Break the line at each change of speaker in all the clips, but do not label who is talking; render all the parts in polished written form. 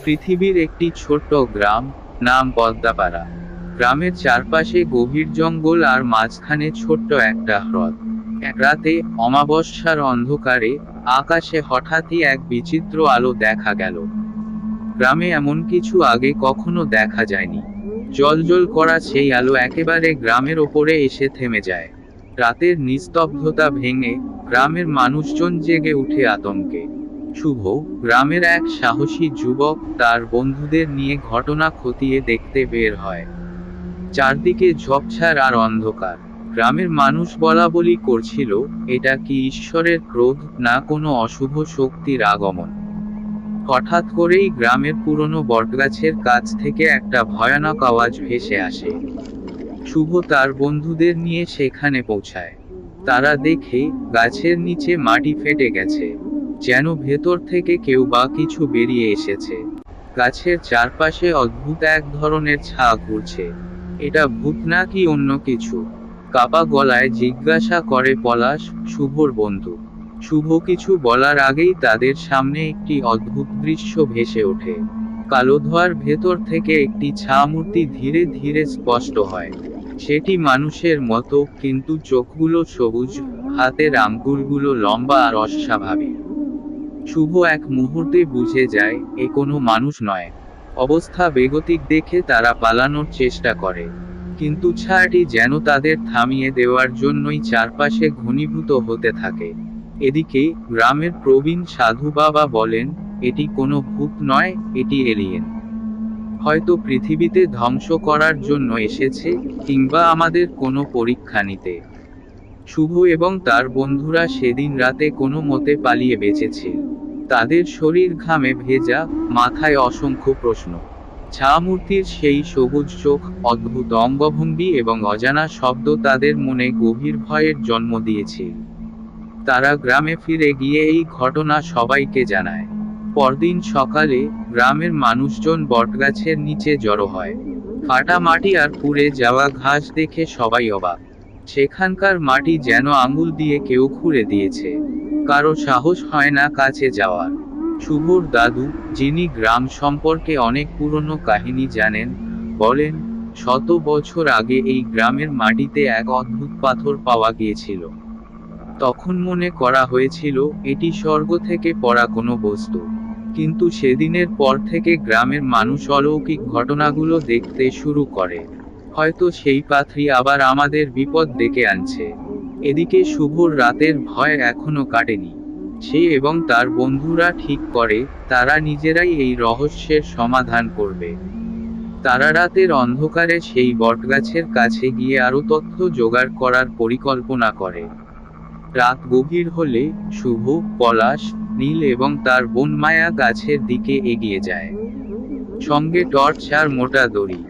পৃথিবীর একটি ছোট্ট গ্রাম, নাম পদ্মাপাড়া। গ্রামের চারপাশে গভীর জঙ্গল আর মাঝখানে ছোট্ট একটা হ্রদ। এক রাতে, অমাবস্যার অন্ধকারে, আকাশে হঠাৎই এক বিচিত্র আলো দেখা গেল। গ্রামে এমন কিছু আগে কখনো দেখা যায়নি। জ্বলজ্বল করা সেই আলো একেবারে গ্রামের ওপরে এসে থেমে যায়। রাতের নিস্তব্ধতা ভেঙে গ্রামের মানুষজন জেগে উঠে আতঙ্কে। শুভ, গ্রামের এক সাহসী যুবক, তার বন্ধুদের নিয়ে ঘটনা খতিয়ে দেখতে বের হয়। চারদিকে ঝোপঝাড় আর অন্ধকার। গ্রামের মানুষ বলাবলি করছিল, এটা কি ঈশ্বরের ক্রোধ, না কোনো অশুভ শক্তির আগমন। হঠাৎ করেই গ্রামের পুরনো বটগাছের কাছ থেকে একটা ভয়ানক আওয়াজ ভেসে আসে। শুভ তার বন্ধুদের নিয়ে সেখানে পৌঁছায়। তারা দেখে, গাছের নিচে মাটি ফেটে গেছে, যেন ভেতর থেকে কেউ বা কিছু বেরিয়ে এসেছে। গাছের চারপাশে অদ্ভুত এক ধরনের ছায়া ঘুরছে। এটা ভূত নাকি অন্য কিছু? কাপা গলায় জিজ্ঞাসা করে পলাশ, শুভর বন্ধু। শুভ কিছু বলার আগেই তাদের সামনে একটি অদ্ভুত দৃশ্য ভেসে ওঠে। কালো ধোঁয়ার ভেতর থেকে একটি ছায়ামূর্তি ধীরে ধীরে স্পষ্ট হয়। সেটি মানুষের মতো, কিন্তু চোখগুলো সবুজ, হাতের আঙ্গুলগুলো লম্বা আর অস্বাভাবিক। শুভ এক মুহূর্তে বুঝে যায়, এ কোনো মানুষ নয়। অবস্থা বেগতিক দেখে তারা পালানোর চেষ্টা করে, কিন্তু ছায়াটি যেন তাদের থামিয়ে দেওয়ার জন্যই চারপাশে ঘনীভূত হতে থাকে। এদিকে, গ্রামের প্রবীণ সাধু বাবা বলেন, এটি কোনো ভূত নয়, এটি এলিয়েন। হয়তো পৃথিবীতে ধ্বংস করার জন্য এসেছে, কিংবা আমাদের কোনো পরীক্ষা নিতে। শুভ এবং তার বন্ধুরা সেদিন রাতে কোনো মতে পালিয়ে বেঁচেছিল। তাদের শরীর ঘামে ভেজা, মাথায় অসংখ্য প্রশ্ন। ছায়ামূর্তির সেই সবুজ চোখ, অদ্ভুত অঙ্গভঙ্গি এবং অজানা শব্দ তাদের মনে গভীর ভয়ের জন্ম দিয়েছিল। তারা গ্রামে ফিরে গিয়ে এই ঘটনা সবাইকে জানায়। পরদিন সকালে, গ্রামের মানুষজন বটগাছের নিচে জড়ো হয়। ফাটা মাটি আর পুড়ে যাওয়া ঘাস দেখে সবাই অবাক। সেখানকার মাটি যেন আঙুল দিয়ে কেউ খুঁড়ে দিয়েছে। কারো সাহস হয় না কাছে যাওয়ার। শুভর দাদু, যিনি গ্রাম সম্পর্কে অনেক পুরনো কাহিনী জানেন, বলেন, 100 বছর আগে এই গ্রামের মাটিতে এক অদ্ভুত পাথর পাওয়া গিয়েছিল। তখন মনে করা হয়েছিল, এটি স্বর্গ থেকে পড়া কোনো বস্তু। কিন্তু সেদিনের পর থেকে গ্রামের মানুষ অলৌকিক ঘটনাগুলো দেখতে শুরু করে। হয়তো সেই পাথরই আবার আমাদের বিপদ ডেকে আনছে। এদিকে শুভর রাতের ভয় এখনো কাটেনি। সে এবং তার বন্ধুরা ঠিক করে, তারা নিজেরাই এই রহস্যের সমাধান করবে। তারা রাতের অন্ধকারে সেই বটগাছের কাছে গিয়ে আরো তথ্য জোগাড় করার পরিকল্পনা করে। রাত গভীর হলে, শুভ, পলাশ, নীল এবং তার বোন মায়া গাছের দিকে এগিয়ে যায়। সঙ্গে টর্চ আর মোটা দড়ি।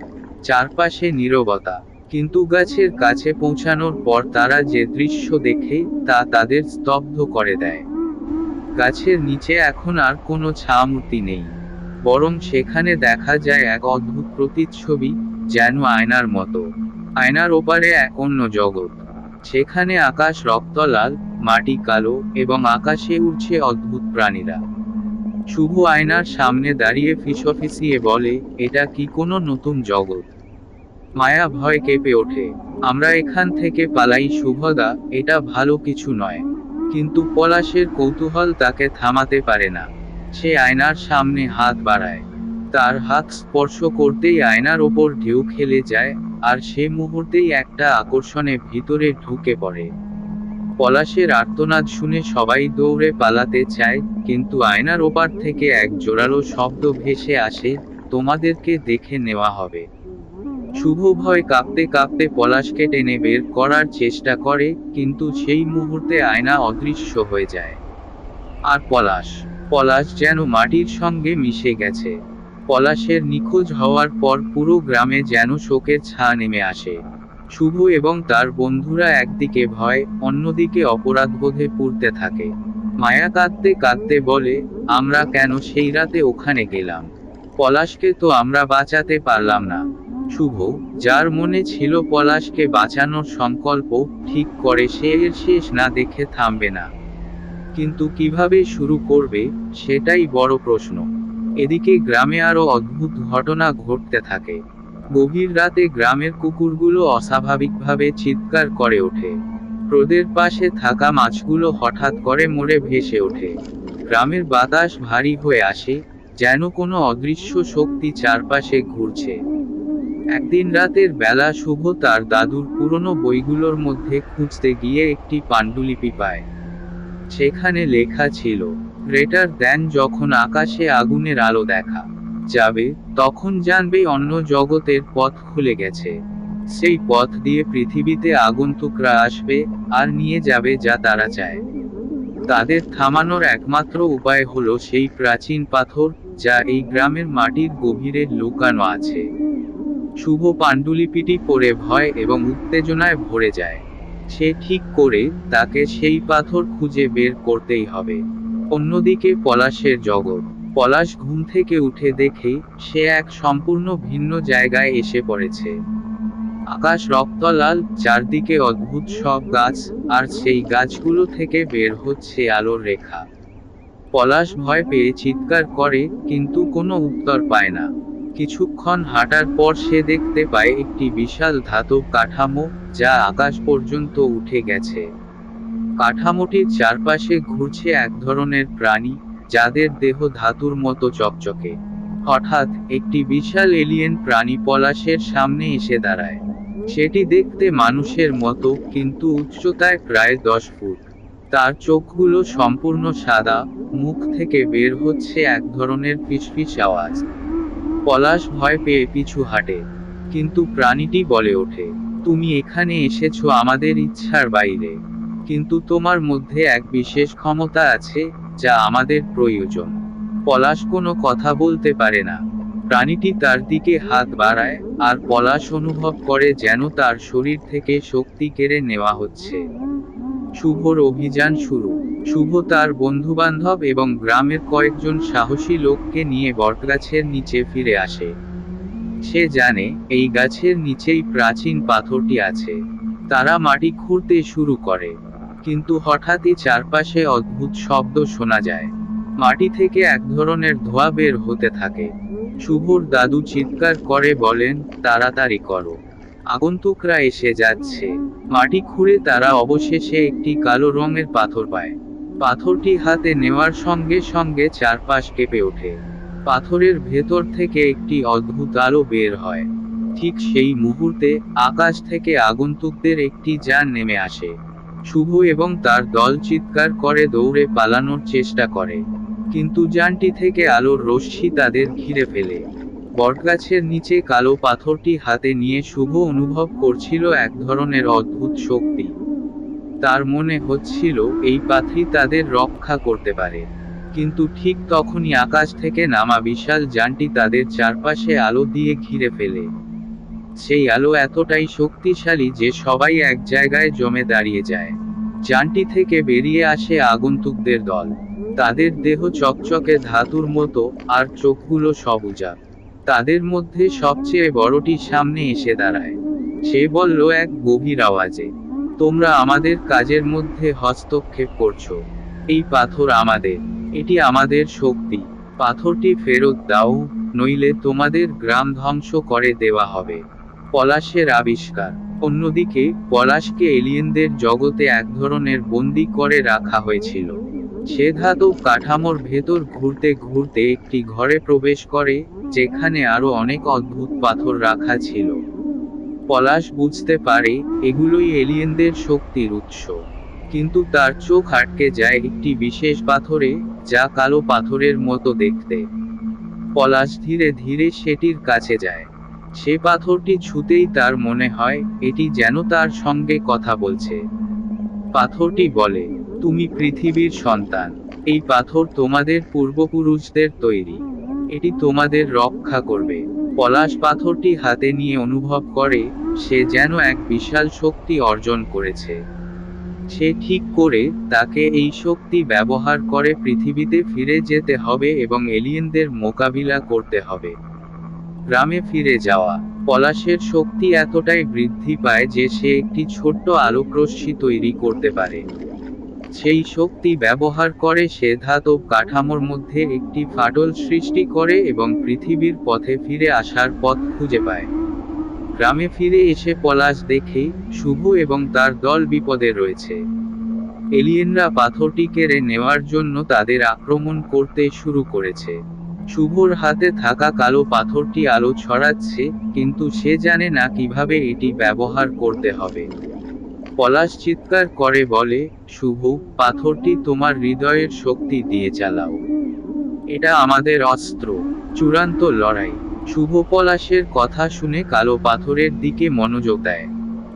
চারপাশে নীরবতা। কিন্তু গাছের কাছে পৌঁছানোর পর তারা যে দৃশ্য দেখে, তা তাদের স্তব্ধ করে দেয়। গাছের নিচে এখন আর কোনো ছায়ামূর্তি নেই, বরং সেখানে দেখা যায় এক অদ্ভুত প্রতিচ্ছবি, যেন আয়নার মতো। আয়নার ওপারে এক অন্য জগৎ। সেখানে আকাশ রক্তলাল, মাটি কালো, এবং আকাশে উড়ছে অদ্ভুত প্রাণীরা। শুভ আয়নার সামনে দাঁড়িয়ে ফিসফিসিয়ে বলে, এটা কি কোনো নতুন জগৎ? মায়া ভয় কেঁপে ওঠে। আমরা এখান থেকে পালাই শুভদা, এটা ভালো কিছু নয়। কিন্তু পলাশের কৌতূহল তাকে থামাতে পারে না। সে আয়নার সামনে হাত বাড়ায়। তার হাত স্পর্শ করতেই আয়নার ওপর ঢেউ খেলে যায়, আর সে মুহূর্তেই একটা আকর্ষণে ভিতরে ঢুকে পড়ে। পলাশের আর্তনাদ শুনে সবাই দৌড়ে পালাতে চায়, কিন্তু আয়নার ওপার থেকে এক জোরালো শব্দ ভেসে আসে, তোমাদেরকে দেখে নেওয়া হবে। শুভ ভয় কাঁপতে কাঁপতে পলাশকে টেনে বের করার চেষ্টা করে, কিন্তু সেই মুহূর্তে আয়না অদৃশ্য হয়ে যায়। আর পলাশ যেন মাটির সঙ্গে মিশে গেছে। পলাশের নিখোঁজ হওয়ার পর পুরো গ্রামে যেন শোকের ছায়া নেমে আসে। শুভ এবং তার বন্ধুরা একদিকে ভয়, অন্যদিকে অপরাধবোধে পুড়তে থাকে। মায়া কাঁদতে কাঁদতে বলে, আমরা কেন সেই রাতে ওখানে গেলাম? পলাশকে তো আমরা বাঁচাতে পারলাম না। শুভ, যার মনে ছিল পলাশকে বাঁচানোর সংকল্প, ঠিক করে সে এর শেষ না দেখে থামবে না। কিন্তু কিভাবে শুরু করবে, সেটাই বড় প্রশ্ন। এদিকে গ্রামে আরো অদ্ভুত ঘটনা ঘটতে থাকে। গভীর রাতে গ্রামের কুকুরগুলো অস্বাভাবিকভাবে চিৎকার করে ওঠে। হ্রদের পাশে থাকা মাছগুলো হঠাৎ করে মরে ভেসে ওঠে। গ্রামের বাতাস ভারী হয়ে আসে, যেন কোনো অদৃশ্য শক্তি চারপাশে ঘুরছে। একদিন রাতের বেলা শুভ তার দাদুর পুরনো বইগুলোর মধ্যে খুঁজতে গিয়ে একটি পাণ্ডুলিপি পায়। সেখানে লেখা ছিল, গ্রেটার দ্যান, যখন আকাশে আগুনের আলো দেখা যাবে, তখন জানবে অন্য জগতের পথ খুলে গেছে। সেই পথ দিয়ে পৃথিবীতে আগন্তুকরা আসবে, আর নিয়ে যাবে যা তারা চায়। তাদের থামানোর একমাত্র উপায় হলো সেই প্রাচীন পাথর, যা এই গ্রামের মাটির গভীরে লুকানো আছে। শুভ পাণ্ডুলিপিটি পড়ে ভয় এবং উত্তেজনায় ভরে যায়। সে ঠিক করে, তাকে সেই পাথর খুঁজে বের করতেই হবে। অন্যদিকে পলাশের জগৎ। পলাশ ঘুম থেকে উঠে দেখে, সে এক সম্পূর্ণ ভিন্ন জায়গায় এসে পড়েছে। আকাশ রক্তলাল, চারদিকে অদ্ভুত সব গাছ, আর সেই গাছগুলো থেকে বের হচ্ছে আলোর রেখা। পলাশ ভয় পেয়ে চিৎকার করে, কিন্তু কোনো উত্তর পায় না। কিছুক্ষণ হাঁটার পর সে দেখতে পায় একটি বিশাল ধাতব কাঠামো, যা আকাশ পর্যন্ত উঠে গেছে। কাঠামোটির চারপাশে ঘুরছে এক ধরনের প্রাণী, যাদের দেহ ধাতুর মতো চকচকে। হঠাৎ একটি বিশাল এলিয়েন প্রাণী পলাশের সামনে এসে দাঁড়ায়। সেটি দেখতে মানুষের মতো, কিন্তু উচ্চতায় প্রায় 10 ফুট। তার চোখগুলো সম্পূর্ণ সাদা, মুখ থেকে বের হচ্ছে এক ধরনের ফিসফিস আওয়াজ। পলাশ ভয় পেয়ে পিছু হাঁটে। কিন্তু প্রাণীটি বলে ওঠে, তুমি এখানে এসেছো আমাদের ইচ্ছার বাইরে। কিন্তু তোমার মধ্যে এক বিশেষ ক্ষমতা আছে, যা আমাদের প্রয়োজন। পলাশ কোনো কথা বলতে পারে না। প্রাণীটি তার দিকে হাত বাড়ায়, আর পলাশ অনুভব করে যেন তার শরীর থেকে শক্তি কেড়ে নেওয়া হচ্ছে। শুভর অভিযান শুরু। শুভ তার বন্ধুবান্ধব এবং গ্রামের কয়েকজন সাহসী লোককে নিয়ে বটগাছের নিচে ফিরে আসে। সে জানে, এই গাছের নিচেই প্রাচীন পাথরটি আছে। তারা মাটি খুঁড়তে শুরু করে। কিন্তু হঠাৎই চারপাশে অদ্ভুত শব্দ শোনা যায়। মাটি থেকে এক ধরনের ধোঁয়া বের হতে থাকে। শুভর দাদু চিৎকার করে বলেন, তাড়াতাড়ি করো, আগন্তুকরা এসে যাচ্ছে। মাটি খুঁড়ে তারা অবশেষে একটি কালো রঙের পাথর পায়। পাথরটি হাতে নেওয়ার সঙ্গে সঙ্গে চারপাশ কেঁপে ওঠে। পাথরের ভেতর থেকে একটি অদ্ভুত আলো বের হয়। ঠিক সেই মুহূর্তে আকাশ থেকে আগন্তুকদের একটি যান নেমে আসে। শুভ এবং তার দল চিৎকার করে দৌড়ে পালানোর চেষ্টা করে। কিন্তু যানটি থেকে আলোর রশ্মি তাদের ঘিরে ফেলে। বটগাছের নিচে কালো পাথরটি হাতে নিয়ে শুভ অনুভব করছিল এক ধরনের অদ্ভুত শক্তি। তার মনে হচ্ছিল এই পাথরই তাদের রক্ষা করতে পারে। কিন্তু ঠিক তখনই আকাশ থেকে নামা বিশাল যানটি তাদের চারপাশে আলো দিয়ে ঘিরে ফেলে। সেই আলো এতটাই শক্তিশালী যে সবাই এক জায়গায় জমে দাঁড়িয়ে যায়। যানটি থেকে বেরিয়ে আসে আগন্তুকদের দল। তাদের দেহ চকচকে ধাতুর মতো, আর চোখগুলো সবুজা। তাদের মধ্যে সবচেয়ে বড়টি সামনে এসে দাঁড়ায়। সে বলল এক গভীর আওয়াজে, তোমরা আমাদের কাজের মধ্যে হস্তক্ষেপ করছো। এই পাথর আমাদের, এটি আমাদের শক্তি। পাথরটি ফেরত দাও, নইলে তোমাদের গ্রাম ধ্বংস করে দেওয়া হবে। পলাশের আবিষ্কার। অন্যদিকে পলাশকে এলিয়েনদের জগতে এক ধরনের বন্দী করে রাখা হয়েছিল। সে ধাতব কাঠামোর ভেতর ঘুরতে ঘুরতে একটি ঘরে প্রবেশ করে, যেখানে আরো অনেক অদ্ভুত পাথর রাখা ছিল। পলাশ বুঝতে পারে, এগুলোই এলিয়েনদের শক্তির উৎস। কিন্তু তার চোখ আটকে যায় একটি বিশেষ পাথরে, যা কালো পাথরের মতো দেখতে। পলাশ ধীরে ধীরে সেটির কাছে যায়। সে পাথরটি ছুঁতেই তার মনে হয়, এটি যেন তার সঙ্গে কথা বলছে। পাথরটি বলে, তুমি পৃথিবীর সন্তান। এই পাথর তোমাদের পূর্বপুরুষদের তৈরি। এটি তোমাদের রক্ষা করবে। পলাশ পাথরটি হাতে নিয়ে অনুভব করে, সে যেন এক বিশাল শক্তি অর্জন করেছে। সে ঠিক করে, তাকে এই শক্তি ব্যবহার করে পৃথিবীতে ফিরে যেতে হবে এবং এলিয়েনদের মোকাবিলা করতে হবে। গ্রামে ফিরে যাওয়া। পলাশের শক্তি এতটাই বৃদ্ধি পায় যে সে একটি ছোট্ট আলোকরশ্মি তৈরি করতে পারে। সেই শক্তি ব্যবহার করে সে ধাতব কাঠামোর মধ্যে একটি ফাটল সৃষ্টি করে এবং পৃথিবীর পথে ফিরে আসার পথ খুঁজে পায়। গ্রামে ফিরে এসে পলাশ দেখে শুভ এবং তার দল বিপদে রয়েছে। এলিয়েনরা পাথরটি কেড়ে নেওয়ার জন্য তাদের আক্রমণ করতে শুরু করেছে। শুভর হাতে থাকা কালো পাথরটি আলো ছড়াচ্ছে, কিন্তু সে জানে না কিভাবে এটি ব্যবহার করতে হবে। পলাশ চিৎকার করে বলে, শুভ, পাথরটি তোমার হৃদয়ের শক্তি দিয়ে চালাও। এটা আমাদের অস্ত্র। চূড়ান্ত লড়াই। শুভ পলাশের কথা শুনে কালো পাথরের দিকে মনোযোগ দেয়।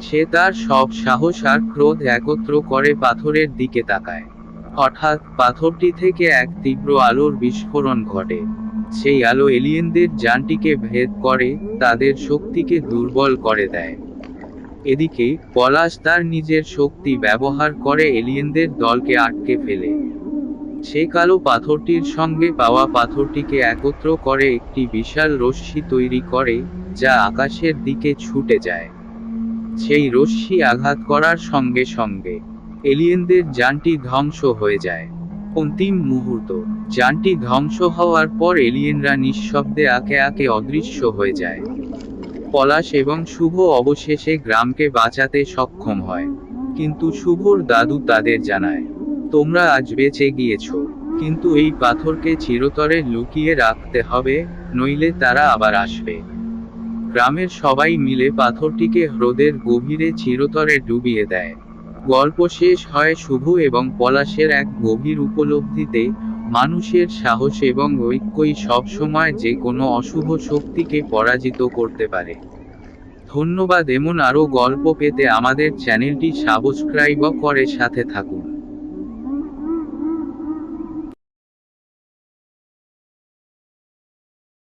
সে তার সব সাহস আর ক্রোধ একত্র করে পাথরের দিকে তাকায়। হঠাৎ পাথরটি থেকে এক তীব্র আলোর বিস্ফোরণ ঘটে। সেই আলো এলিয়েনদের যানটিকে ভেদ করে, তাদের শক্তিকে দুর্বল করে দেয়। এদিকে পলাশ তার নিজের শক্তি ব্যবহার করে এলিয়েনদের দলকে আটকে ফেলে। সে কালো পাথরটির সঙ্গে পাওয়া পাথরটিকে একত্র করে একটি বিশাল রশ্মি তৈরি করে, যা আকাশের দিকে ছুটে যায়। সেই রশ্মি আঘাত করার সঙ্গে সঙ্গে এলিয়েনদের যানটি ধ্বংস হয়ে যায়। অন্তিম মুহূর্ত। যানটি ধ্বংস হওয়ার পর এলিয়েনরা নিঃশব্দে একে একে অদৃশ্য হয়ে যায়। পলাশ এবং শুভ অবশেষে গ্রামকে বাঁচাতে সক্ষম হয়। কিন্তু শুভর দাদু তাদের জানায়, তোমরা আজ বেঁচে গিয়েছ, কিন্তু এই পাথরকে চিরতরে লুকিয়ে রাখতে হবে, নইলে তারা আবার আসবে। গ্রামের সবাই মিলে পাথরটিকে হ্রদের গভীরে চিরতরে ডুবিয়ে দেয়। গল্প শেষ হয় শুভ এবং পলাশের এক গভীর উপলব্ধিতে, মানুষের সাহস এবং ঐক্যই সবসময় যে কোনো অশুভ শক্তিকে পরাজিত করতে পারে। ধন্যবাদ। এমন আরও গল্প পেতে আমাদের চ্যানেলটি সাবস্ক্রাইব করে সাথে থাকুন।